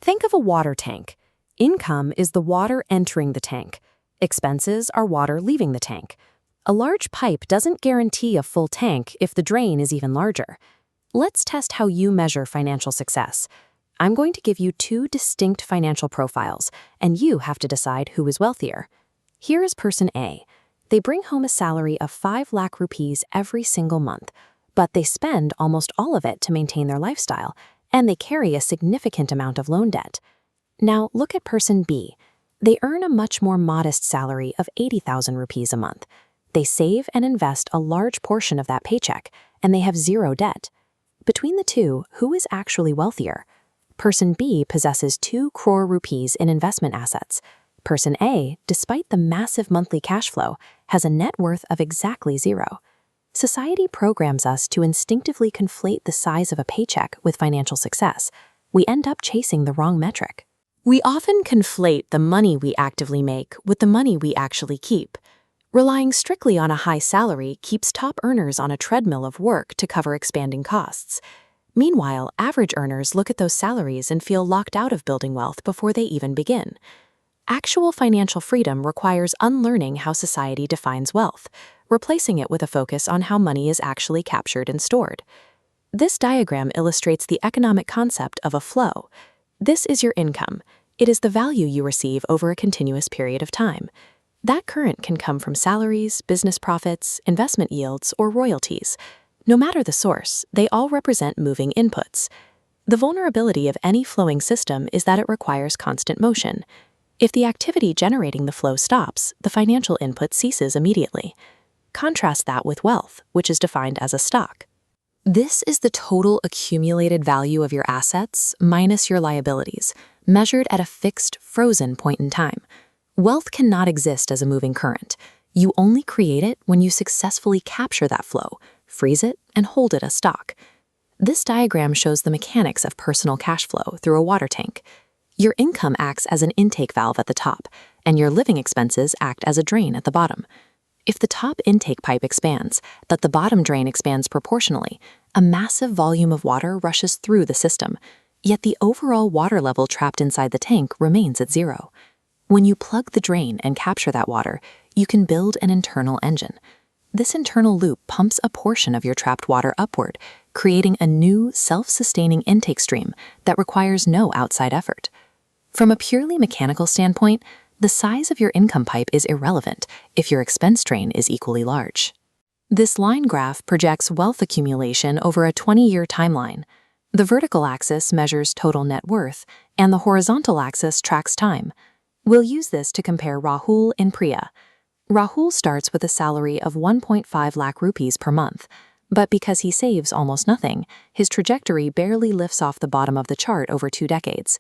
Think of a water tank. Income is the water entering the tank. Expenses are water leaving the tank. A large pipe doesn't guarantee a full tank if the drain is even larger. Let's test how you measure financial success. I'm going to give you two distinct financial profiles, and you have to decide who is wealthier. Here is person A. They bring home a salary of 5 lakh rupees every single month, but they spend almost all of it to maintain their lifestyle, and they carry a significant amount of loan debt. Now look at person B. They earn a much more modest salary of 80,000 rupees a month. They save and invest a large portion of that paycheck, and they have zero debt. Between the two, who is actually wealthier? Person B possesses 2 crore rupees in investment assets. Person A, despite the massive monthly cash flow, has a net worth of exactly zero. Society programs us to instinctively conflate the size of a paycheck with financial success. We end up chasing the wrong metric. We often conflate the money we actively make with the money we actually keep. Relying strictly on a high salary keeps top earners on a treadmill of work to cover expanding costs. Meanwhile, average earners look at those salaries and feel locked out of building wealth before they even begin. Actual financial freedom requires unlearning how society defines wealth, replacing it with a focus on how money is actually captured and stored. This diagram illustrates the economic concept of a flow. This is your income. It is the value you receive over a continuous period of time. That current can come from salaries, business profits, investment yields, or royalties. No matter the source, they all represent moving inputs. The vulnerability of any flowing system is that it requires constant motion. If the activity generating the flow stops, the financial input ceases immediately. Contrast that with wealth, which is defined as a stock. This is the total accumulated value of your assets minus your liabilities, measured at a fixed, frozen point in time. Wealth cannot exist as a moving current. You only create it when you successfully capture that flow, freeze it, and hold it as stock. This diagram shows the mechanics of personal cash flow through a water tank. Your income acts as an intake valve at the top, and your living expenses act as a drain at the bottom. If the top intake pipe expands, but the bottom drain expands proportionally, a massive volume of water rushes through the system, yet the overall water level trapped inside the tank remains at zero. When you plug the drain and capture that water, you can build an internal engine. This internal loop pumps a portion of your trapped water upward, creating a new, self-sustaining intake stream that requires no outside effort. From a purely mechanical standpoint, the size of your income pipe is irrelevant if your expense drain is equally large. This line graph projects wealth accumulation over a 20-year timeline. The vertical axis measures total net worth, and the horizontal axis tracks time. We'll use this to compare Rahul and Priya. Rahul starts with a salary of 1.5 lakh rupees per month, but because he saves almost nothing, his trajectory barely lifts off the bottom of the chart over 2 decades.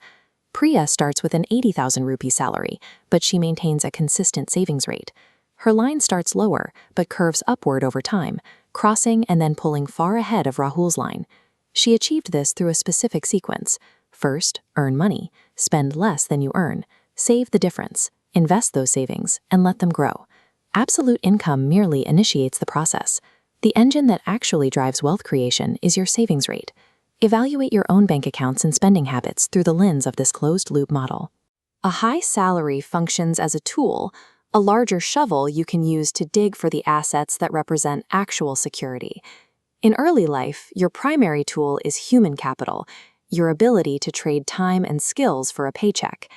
Priya starts with an 80,000 rupee salary, but she maintains a consistent savings rate. Her line starts lower, but curves upward over time, crossing and then pulling far ahead of Rahul's line. She achieved this through a specific sequence. First, earn money, spend less than you earn, save the difference, invest those savings, and let them grow. Absolute income merely initiates the process. The engine that actually drives wealth creation is your savings rate. Evaluate your own bank accounts and spending habits through the lens of this closed-loop model. A high salary functions as a tool, a larger shovel you can use to dig for the assets that represent actual security. In early life, your primary tool is human capital, your ability to trade time and skills for a paycheck.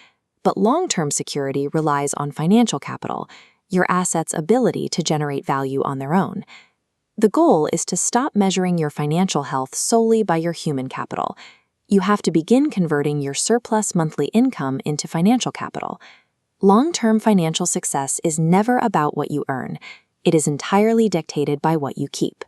But long-term security relies on financial capital, your assets' ability to generate value on their own. The goal is to stop measuring your financial health solely by your human capital. You have to begin converting your surplus monthly income into financial capital. Long-term financial success is never about what you earn. It is entirely dictated by what you keep.